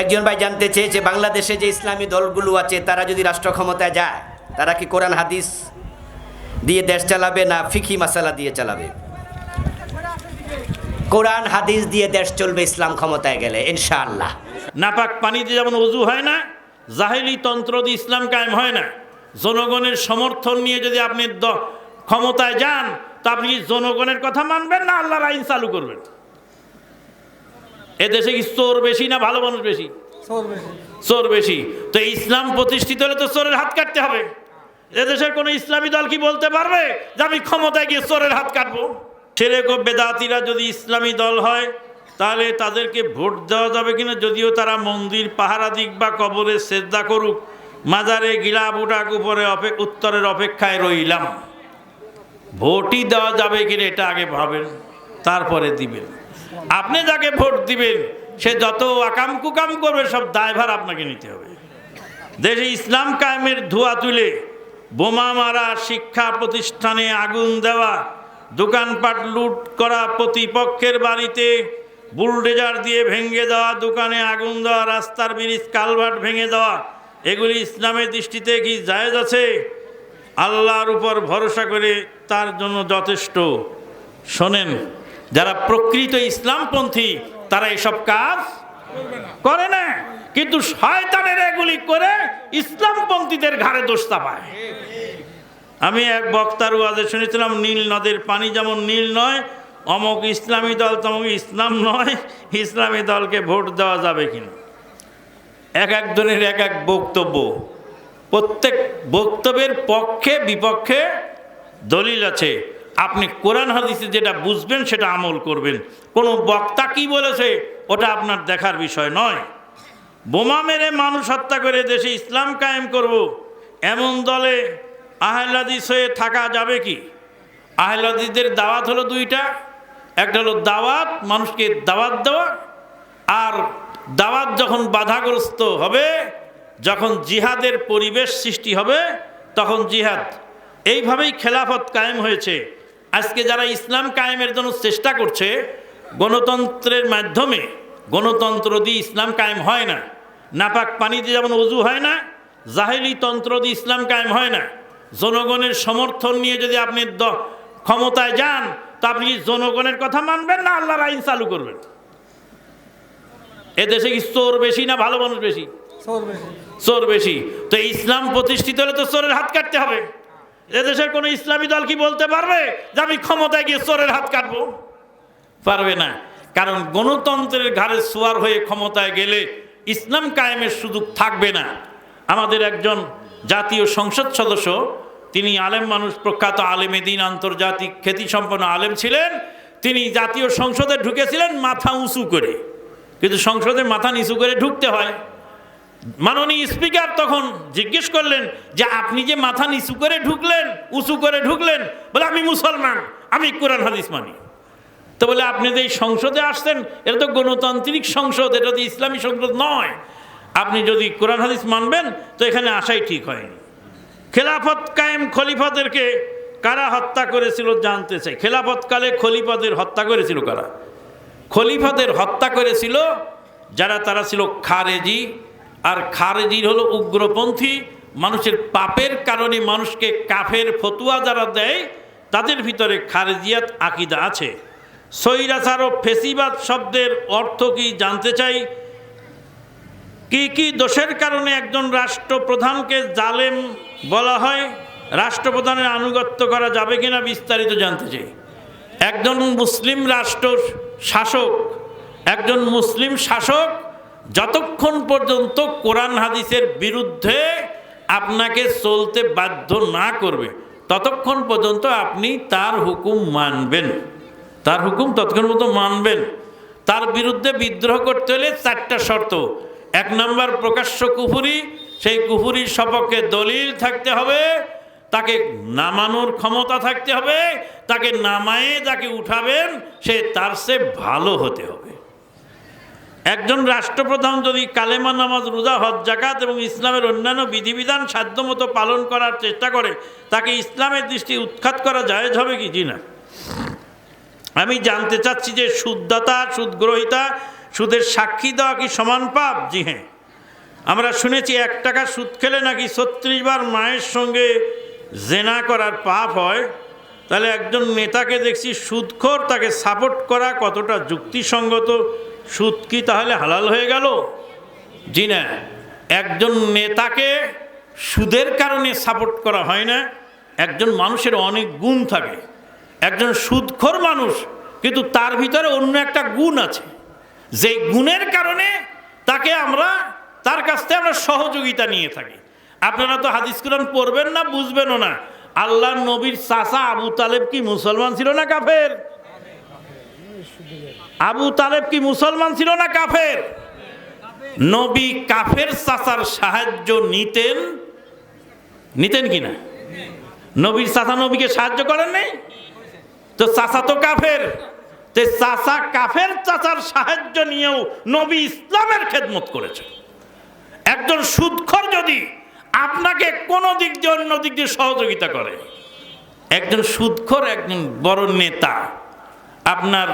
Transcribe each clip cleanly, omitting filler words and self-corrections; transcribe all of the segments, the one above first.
একজন ভাই জানতে চেয়েছে বাংলাদেশে যে ইসলামী দলগুলো আছে তারা যদি রাষ্ট্র ক্ষমতায় যায় তারা কি কোরআন হাদিস দিয়ে দেশ চালাবে না ফিকি মাসালা দিয়ে চালাবে? কোরআন হাদিস দিয়ে দেশ চলবে ইসলাম ক্ষমতায় গেলে ইনশাআল্লাহ। নাপাক পানিতে যেমন ওযু হয় না, জাহেলি তন্ত্র দিয়ে ইসলাম কায়েম হয় না। জনগণের সমর্থন নিয়ে যদি আপনি ক্ষমতায় যান তা আপনি জনগণের কথা মানবেন না আল্লাহর আইন চালু করবেন? এদেশে কি চোর বেশি না ভালো মানুষ বেশি? চোর বেশি। তো ইসলাম প্রতিষ্ঠিত হলে তো চোরের হাত কাটতে হবে। এদেশের কোনো ইসলামী দল কি বলতে পারবে যে আমি ক্ষমতায় গিয়ে চোরের হাত কাটবো? শিরক ও বেদাতিরা যদি ইসলামী দল হয় তাহলে তাদেরকে ভোট দেওয়া যাবে কিনা? যদিও তারা মন্দির পাহারা দিক বা কবরে সেজদা করুক, মাজারে গিলাপ উঠাক, উপরে উত্তরের অপেক্ষায় রইলাম। ভোটই দেওয়া যাবে কিনা এটা আগে ভাবেন, তারপরে দিবেন। আপনি যাকে ভোট দিবেন সে যত আকাম কুকাম করবে সব দায়ভার আপনাকে নিতে হবে। দেশে ইসলাম কায়েমের ধোঁয়া তুলে বোমা মারা, শিক্ষা প্রতিষ্ঠানে আগুন দেওয়া, দোকানপাট লুট করা, প্রতিপক্ষের বাড়িতে বুলডোজার দিয়ে ভেঙে দেওয়া, দোকানে আগুন দেওয়া, রাস্তার ব্রিজ কালভার্ট ভেঙে দেওয়া, এগুলি ইসলামের দৃষ্টিতে কি জায়েজ আছে? আল্লাহর উপর ভরসা করে তার জন্য যথেষ্ট। শোনেন, যারা প্রকৃত ইসলামপন্থী তারা এসব কাজ করে না, কিন্তু শয়তানের এগুলি করে ইসলামপন্থীদের ঘাড়ে দোষ চাপায়। আমি এক বক্তার ওয়াজে শুনেছিলাম, নীল নদের পানি যেমন নীল নয়, অমুক ইসলামী দল তমুক ইসলাম নয়, ইসলামী দলকে ভোট দেওয়া যাবে কিনা। এক একজনের এক এক বক্তব্য, প্রত্যেক বক্তব্যের পক্ষে বিপক্ষে দলিল আছে। আপনি কোরআন হাদিসে যেটা বুঝবেন সেটা আমল করবেন। কোনো বক্তা কি বলেছে ওটা আপনার দেখার বিষয় নয়। বোমা মেরে মানুষ হত্যা করে দেশে ইসলাম কায়েম করব, এমন দলে আহলে হাদিস হয়ে থাকা যাবে কি? আহলে হাদিসদের দাওয়াত হলো দুইটা, একটা হলো দাওয়াত, মানুষকে দাওয়াত দেওয়া, আর দাওয়াত যখন বাধাগ্রস্ত হবে, যখন জিহাদের পরিবেশ সৃষ্টি হবে তখন জিহাদ। এইভাবেই খেলাফত কায়েম হয়েছে। আজকে যারা ইসলাম কায়েমের জন্য চেষ্টা করছে, গণতন্ত্রের মাধ্যমে, গণতন্ত্র দিয়ে ইসলাম কায়েম হয় না। নাপাক পানিতে যেমন ওযু হয় না, জাহেলি তন্ত্র দিয়ে ইসলাম কায়েম হয় না। জনগণের সমর্থন নিয়ে যদি আপনি ক্ষমতায় যান তা আপনি জনগণের কথা মানবেন না আল্লাহর আইন চালু করবেন? এদেশে কি চোর বেশি না ভালো মানুষ বেশি? চোর বেশি। তো ইসলাম প্রতিষ্ঠিত হলে তো চোরের হাত কাটতে হবে। এদেশের কোনো ইসলামী দল কি বলতে পারবে যে আমি ক্ষমতায় গিয়ে চোরের হাত কাটবো? পারবে না। কারণ গণতন্ত্রের ঘাড়ে সোয়ার হয়ে ক্ষমতায় গেলে ইসলাম কায়েমের সুযোগ থাকবে না। আমাদের একজন জাতীয় সংসদ সদস্য, তিনি আলেম মানুষ, প্রখ্যাত আলেমে দ্বীন, আন্তর্জাতিক খ্যাতিসম্পন্ন আলেম ছিলেন। তিনি জাতীয় সংসদে ঢুকেছিলেন মাথা উঁচু করে, কিন্তু সংসদে মাথা নিচু করে ঢুকতে হয়। মাননীয় স্পিকার তখন জিজ্ঞেস করলেন যে আপনি যে মাথা নিচু করে ঢুকলেন, উঁচু করে ঢুকলেন, বলে আমি মুসলমান, আমি কোরআন হাদিস মানি। তো বলে আপনি যে সংসদে আসছেন এটা তো গণতান্ত্রিক সংসদ, এটা তো ইসলামী সংসদ নয়। আপনি যদি কোরআন হাদিস মানবেন তো এখানে আসাই ঠিক হয়নি। খেলাফত কায়েম খলিফাদেরকে কারা হত্যা করেছিল জানতে চাই। খেলাফতকালে খলিফাদের হত্যা করেছিল কারা? খলিফাদের হত্যা করেছিল যারা, তারা ছিল খারেজি। আর খারেজির হলো উগ্রপন্থী, মানুষের পাপের কারণে মানুষকে কাফের ফতুয়া যারা দেয় তাদের ভিতরে খারেজিয়াত আকিদা আছে। স্বৈরাচার ও ফেসিবাদ শব্দের অর্থ কি জানতে চাই। কি কি দোষের কারণে একজন রাষ্ট্রপ্রধানকে জালেম বলা হয়? রাষ্ট্রপ্রধানের আনুগত্য করা যাবে কিনা বিস্তারিত জানতে চাই। একজন মুসলিম রাষ্ট্র শাসক, একজন মুসলিম শাসক যতক্ষণ পর্যন্ত কোরআন হাদিসের বিরুদ্ধে আপনাকে চলতে বাধ্য না করবে ততক্ষণ পর্যন্ত আপনি তার হুকুম মানবেন, তার হুকুম ততক্ষণ পর্যন্ত মানবেন। তার বিরুদ্ধে বিদ্রোহ করতে হলে 4টা শর্ত। 1 নম্বর প্রকাশ্য কুফরি, সেই কুফরির সপক্ষে দলিল থাকতে হবে, তাকে নামানোর ক্ষমতা থাকতে হবে, তাকে নামায়ে যাকে উঠাবেন সে তার চেয়ে ভালো হতে হবে। একজন রাষ্ট্রপ্রধান যদি কালেমা, নামাজ, রোজা, হজ, যাকাত এবং ইসলামের অন্যান্য বিধিবিধান সাধ্যমতো পালন করার চেষ্টা করে, তাকে ইসলামের দৃষ্টি উৎখাত করা জায়েজ হবে কি? জি না। আমি জানতে চাচ্ছি যে সুদদাতা, সুদগ্রহিতা, সুদের সাক্ষী দেওয়া কি সমান পাপ? জি হ্যাঁ। আমরা শুনেছি 1 টাকা সুদ খেলে নাকি 36 বার মায়ের সঙ্গে জেনা করার পাপ হয়। তাহলে একজন নেতাকে দেখছি সুদখোর, তাকে সাপোর্ট করা কতটা যুক্তিসঙ্গত? সুদ কি তাহলে হালাল হয়ে গেল? জি না, একজন নেতাকে সুদের কারণে সাপোর্ট করা হয় না। একজন মানুষের অনেক গুণ থাকে। একজন সুদখোর মানুষ, কিন্তু তার ভিতরে অন্য একটা গুণ আছে, যে গুণের কারণে তার কাছ থেকে আমরা সহযোগিতা নিয়ে থাকি। আপনারা তো হাদিস কুরআন পড়বেন না, বুঝবেনও না। আল্লাহর নবীর চাচা আবু তালেব কি মুসলমান ছিল না কাফের? আবু তালেব কি মুসলমান ছিল না কাফের? নবী কাফের চাচার সাহায্য নিতেন কিনা? নবীর চাচা নবীকে সাহায্য করেন নাই? তো চাচা তো কাফের। চাচা কাফের চাচার সাহায্য নিয়েও নবী ইসলামের খেদমত করেছে। একজন সুদখোর যদি আপনাকে কোনো দিক দিয়ে অন্য দিক দিয়ে সহযোগিতা করে, একজন সুদখোর একজন বড় নেতা আপনার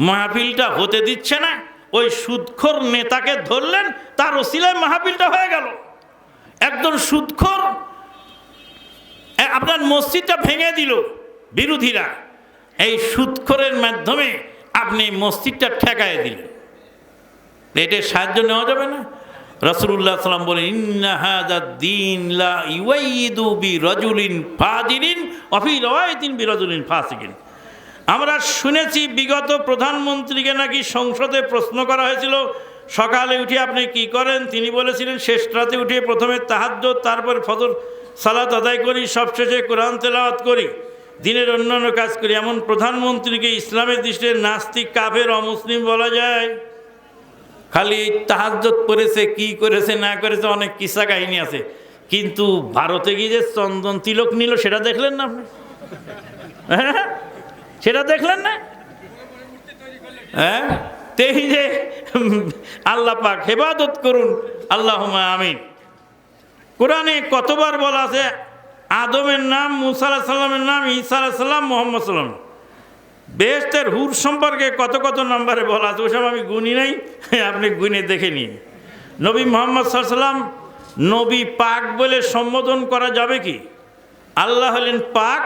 মাহফিলটা হতে দিচ্ছে না, ওই সুদখোর নেতাকে ধরলেন, তার ওসিলায় মাহফিলটা হয়ে গেল। একজন সুদখোর আপনার মসজিদটা ভেঙে দিল বিরোধীরা, এই সুদখোরের মাধ্যমে আপনি মসজিদটা ঠেকায় দিলেন, এটার সাহায্য নেওয়া যাবে না? রাসূলুল্লাহ সাল্লাল্লাহু আলাইহি ওয়াসাল্লাম বলেন, ইন্না হাযা দ্বীন লা ইউয়াইদু বিরাজুলিন ফাজিরিন ওয়া ফি রাওয়ায়াতিন বিরাজুলিন ফাসিকিন। আমরা শুনেছি বিগত প্রধানমন্ত্রীকে নাকি সংসদে প্রশ্ন করা হয়েছিল, সকালে উঠে আপনি কি করেন? তিনি বলেছিলেন, শেষ রাতে উঠে প্রথমে তাহাজ্জুদ, তারপর ফজর সালাত আদায় করি, সবশেষে কোরআন তেলাওয়াত করি, দিনের অন্যান্য কাজ করি। এমন প্রধানমন্ত্রীকে ইসলামের দৃষ্টিতে নাস্তিক, কাফের, অমুসলিম বলা যায়? খালি তাহাজ্জুদ পড়েছে, কি করেছে না করেছে অনেক কিসা কাহিনী আছে, কিন্তু ভারতে গিয়ে যে চন্দন তিলক নিল সেটা দেখলেন না আপনি? হ্যাঁ, সেটা দেখলেন না? হ্যাঁ, তেই যে আল্লাহ পাক হেফাজত করুন, আল্লাহুম্মা আমিন। কোরআনে কতবার বলা আছে আদমের নাম, মুসা আলাইহিস সালামের নাম, ঈসা আলাইহিস সালাম, মুহাম্মদ সাল্লাল্লাহু আলাইহি ওয়াসাল্লাম। বেহেশতের হুর সম্পর্কে কত কত নম্বরে বলা আছে, ওসব আমি গুনি নাই, আপনি গুনে দেখে নিন। নবী মুহাম্মদ সাল্লাল্লাহু আলাইহি ওয়াসাল্লাম নবী পাক বলে সম্বোধন করা যাবে কি? আল্লাহ হলেন পাক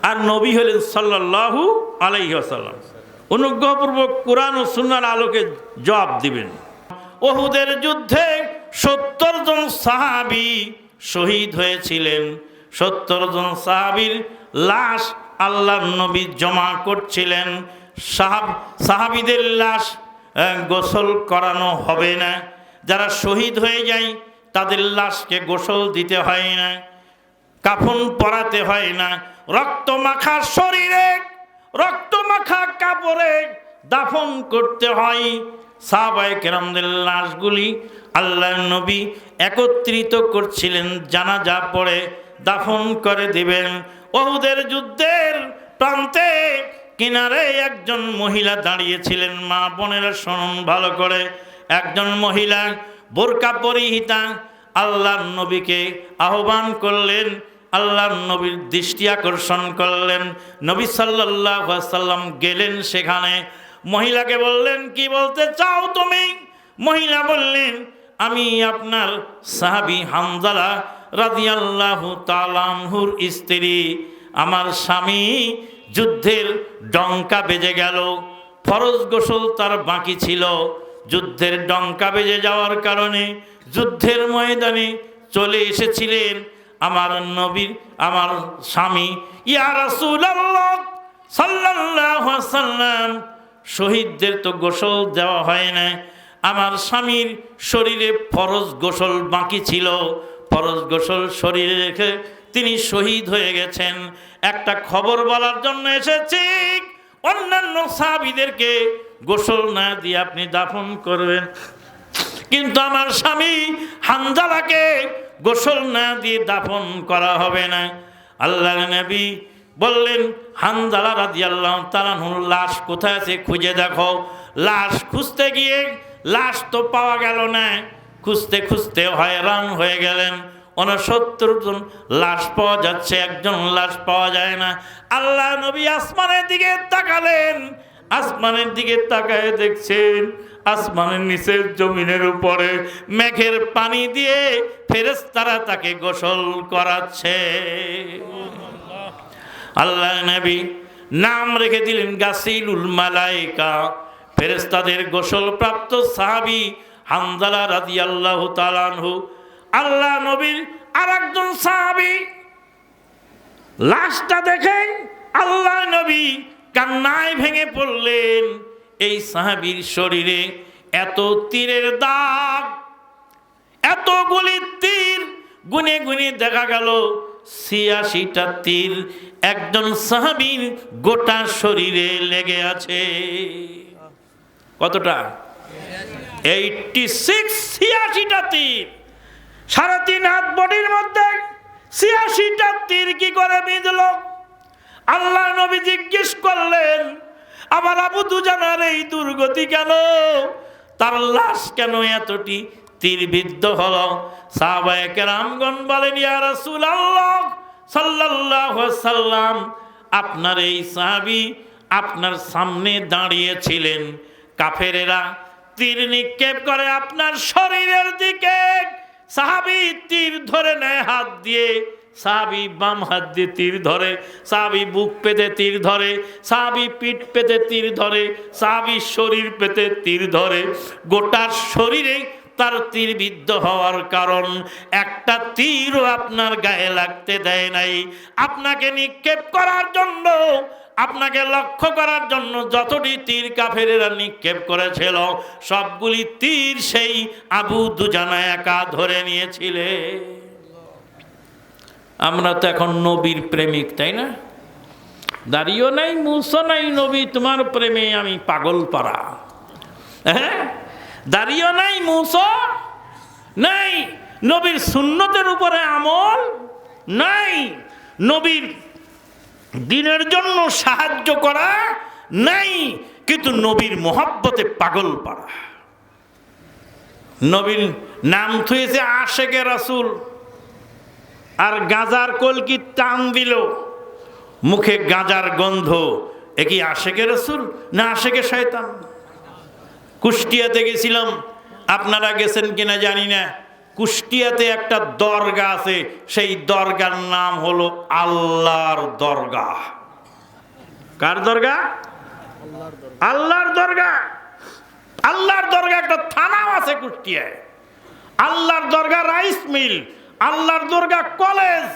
আর নবী হলেন সাল্লাল্লাহু আলাইহি ওয়াসাল্লাম। অনুগ্রহপূর্বক কোরআন ও সুন্নাহর আলোকে জবাব দিবেন। উহুদের যুদ্ধে 70 জন সাহাবী শহীদ হয়েছিলেন। 70 জন সাহাবীর লাশ আল্লাহর নবী জমা করছিলেন। সাহাবীদের লাশ গোসল করানো হবে না। যারা শহীদ হয়ে যায় তাদের লাশকে গোসল দিতে হয় না, কাফন পরাতে হয় না, রক্ত মাখা শরীরে, রক্ত মাখা কাপড়ে দাফন করতে হয়। সাহাবায়ে কেরামদের লাশগুলি আল্লাহর নবী একত্রিত করছিলেন, জানাজা পড়ে দাফন করে দিবেন। উহুদের যুদ্ধের প্রান্তে কিনারে একজন মহিলা দাঁড়িয়েছিলেন। মা বোনেরা শুনুন ভালো করে। একজন মহিলা বোরকা পরিহিতা আল্লাহর নবীকে আহ্বান করলেন, আল্লাহর নবীর দৃষ্টি আকর্ষণ করলেন। নবী সাল্লাল্লাহু আলাইহি ওয়াসাল্লাম গেলেন সেখানে। মহিলাকে বললেন, কি বলতে চাও তুমি? মহিলা বললেন, আমি আপনার সাহাবী হামজালা রাদিয়াল্লাহু তাআলা আনহুর স্ত্রী। আমার স্বামী যুদ্ধের ডঙ্কা বেজে গেল, ফরজ গোসল তার বাকি ছিল। যুদ্ধের ডঙ্কা বেজে যাওয়ার কারণে যুদ্ধের ময়দানে চলে এসেছিলেন আমার নবীর, আমার স্বামী। ইয়া রাসূলুল্লাহ সাল্লাল্লাহু আলাইহি ওয়াসাল্লাম, শহীদদের তো গোসল দেওয়া হয় না, আমার স্বামীর শরীরে ফরজ গোসল বাকি ছিল, ফরজ গোসল শরীরে রেখে তিনি শহীদ হয়ে গেছেন। একটা খবর বলার জন্য এসেছি, অন্যান্য সাহাবীদেরকে গোসল না দিয়ে আপনি দাফন করবেন, কিন্তু আমার স্বামী হানজালাকে গোসল না দিয়ে দাফন করা হবে না। আল্লাহর নবী বললেন, হানজালা রাদিয়াল্লাহু তাআলা আনহুর লাশ কোথায় আছে খুঁজে দেখো। লাশ খুঁজতে গিয়ে লাশ তো পাওয়া গেল না, খুঁজতে খুঁজতে হয়রান হয়ে গেলেন। 69 জন লাশ পাওয়া যাচ্ছে, একজন লাশ পাওয়া যায় না। আল্লাহ নবী আসমানের দিকে তাকালেন, আসমানের দিকে তাকায় দেখছেন আসমানের নিচে জমিনের উপরে মেঘের পানি দিয়ে ফেরেশতারা তাকে গোসল করাচ্ছে। আল্লাহ নবী নাম রেখে দিলেন গাসিলুল মালায়েকা, ফেরেশতাদের গোসল প্রাপ্ত সাহাবী হানজালা রাদিয়াল্লাহু তাআলা আনহু। আল্লাহ নবীর আরেকজন সাহাবী লাশটা দেখে আল্লাহ নবী কান্নায় ভেঙে পড়লেন। এই সাহাবীর শরীরে এত তীরের দাগ, এতগুলি তীর, গুনে গুনে দেখা গেল ৮৬টা তীর একজন সাহাবীর গোটা শরীরে লেগে আছে। কতটা? 86টা তীর। ৩.৫ হাত বডির মধ্যে ৮৬টা তীর কি করে বিঁধল? আল্লাহ নবী জিজ্ঞেস করলেন, আমার আবু দুজানার এই দুর্গতি কেন? তার লাশ কেন এতটি তীরবিদ্ধ হলো? সাহাবায়ে কেরামগণ বলেন, ইয়া রাসূলুল্লাহ সাল্লাল্লাহু আলাইহি সাল্লাম, আপনার এই সাহাবী আপনার সামনে দাঁড়িয়েছিলেন, কাফেরেরা তীর নিক্ষেপ করে আপনার শরীরের দিকে। সাহাবী তীর ধরে নেয় হাত দিয়ে, সাহাবী বাম হাত দিয়ে তীর ধরে, সাহাবী বুক পেতে তীর ধরে, সাহাবী পিঠ পেতে তীর ধরে, সাহাবী শরীর পেতে তীর ধরে। গোটা শরীরে তার তীরবিদ্ধ হওয়ার কারণ একটা তীরও আপনার গায়ে লাগতে দেয় নাই। আপনাকে নিক্ষেপ করার জন্য, আপনাকে লক্ষ্য করার জন্য যতটি তীর কাফেরেরা নিক্ষেপ করেছিল সবগুলি তীর সেই আবু দুজানা একা ধরে নিয়েছিলে। আমরা তো এখন নবীর প্রেমিক, তাই না? দাড়িও নাই, মুছও নাই, নবী তোমার প্রেমে আমি পাগল পারা। হ্যাঁ, দাড়িও নাই, মুছও নাই, নবীর সুন্নতের উপরে আমল নাই, নবীর দিনের জন্য সাহায্য করা নাই, কিন্তু নবীর মোহাব্বতে পাগল পারা। নবীর নাম থুয়েছে আশেকে রাসূল, আর গাজার কলকি টান দিল, মুখে গাজার গন্ধ। এ কি আশেকে রাসূল না আশেকে শয়তান? কুষ্টিয়াতে গেছিলাম, আপনারা গেছেন কিনা জানি না। কুষ্টিয়াতে একটা দরগা আছে, সেই দরগার নাম হলো আল্লাহর দরগা। কার দরগা? আল্লাহর দরগা। আল্লাহর দরগা একটা থানাও আছে কুষ্টিয়ায়। আল্লাহর দরগা রাইস মিল, আল্লাহর দরগা কলেজ,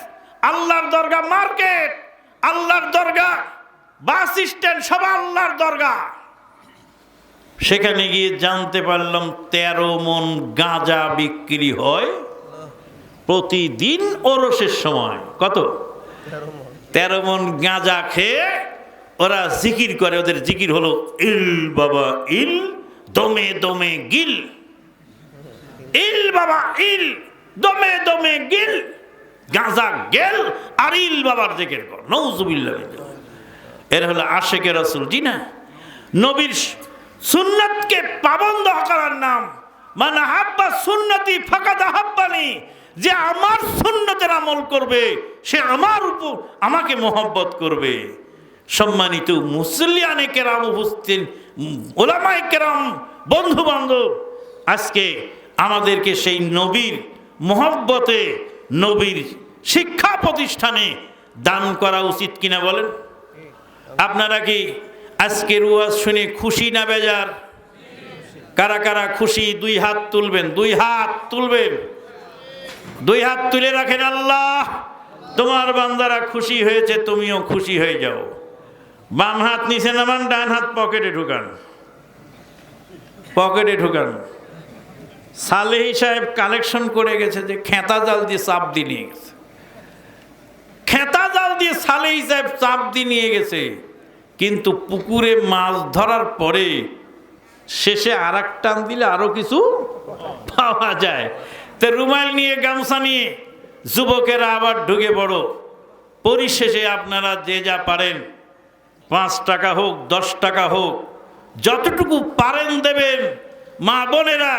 আল্লাহর দরগা মার্কেট, আল্লাহর দরগা বাস স্ট্যান্ড, সব আল্লাহর দরগা। সেখানে গিয়ে জানতে পারলাম ১৩ মণ গাঁজা বিক্রি হয় প্রতিদিন ওরসের সময়। কত? ১৩ মণ গাঁজা খেয়ে ওরা জিকির করে। ওদের জিকির হলো ইল বাবা ইল, দমে দমে গিল, ইল বাবা ইল, দমে দমে গিল, গাঁজা গেল আর ইল বাবার জিকির কর। নাউজুবিল্লাহ। এর হলো আশেকে রাসূল। জি না, নবীর সুন্নাতকে পাবন্ধ করার নাম। মান আহাব্বা সুন্নতি ফাকাদ আহাব্বানি, যে আমার সুন্নতের আমল করবে সে আমার উপর আমাকে মোহব্বত করবে। সম্মানিত মুসল্লিয়ানে কেরাম, উপস্থিত ওলামায়ে কেরাম, বন্ধু বান্ধব, আজকে আমাদেরকে সেই নবীর মোহব্বতে, নবীর শিক্ষা প্রতিষ্ঠানে দান করা উচিত কিনা বলেন? আপনারা কি আজকের ওয়াজ শুনে খুশি না বেজার? কারা কারা খুশি? 2 হাত তুলবেন, 2 হাত তুলবেন, 2 হাত তুলে রাখেন। আল্লাহ তোমার বান্দারা খুশি হয়েছে, তুমিও খুশি হয়ে যাও। বাম হাত নিচে নামান, ডান হাত পকেটে ঢুকান, পকেটে ঢুকান। সালেহি সাহেব কালেকশন করে গেছে যে খেতা জাল দিয়ে চাপ দিয়ে নিয়ে গেছে। খেতা জাল দিয়ে সালেহি সাহেব চাপ দিয়ে নিয়ে গেছে, কিন্তু পুকুরে মাছ ধরার পরে শেষে আর এক টান দিলে আরো কিছু পাওয়া যায়। তো রুমাল নিয়ে, গামছা নিয়ে যুবকেরা আবার ঢুকে পড়ো। পরিশেষে আপনারা যে যা পারেন, 5 টাকা হোক 10 টাকা হোক, যতটুকু পারেন দেবেন। মা বোনেরা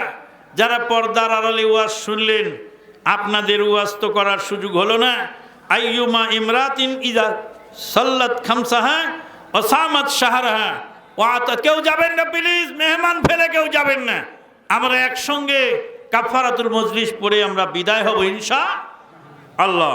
যারা পর্দার আড়ালে ওয়াজ শুনলেন, আপনাদের ওয়াজ তো করার সুযোগ হলো না। আইয়ুমা ইমরাতিন ইদা সাল্লাত খামসাহা ওয়া সামাত শাহরাহা কেউ যাবেন না প্লিজ, মেহমান ফেলে কেউ যাবেন না। আমরা একসঙ্গে কাফারাতুল মজলিস পড়ে আমরা বিদায় হব ইনশাআল্লাহ।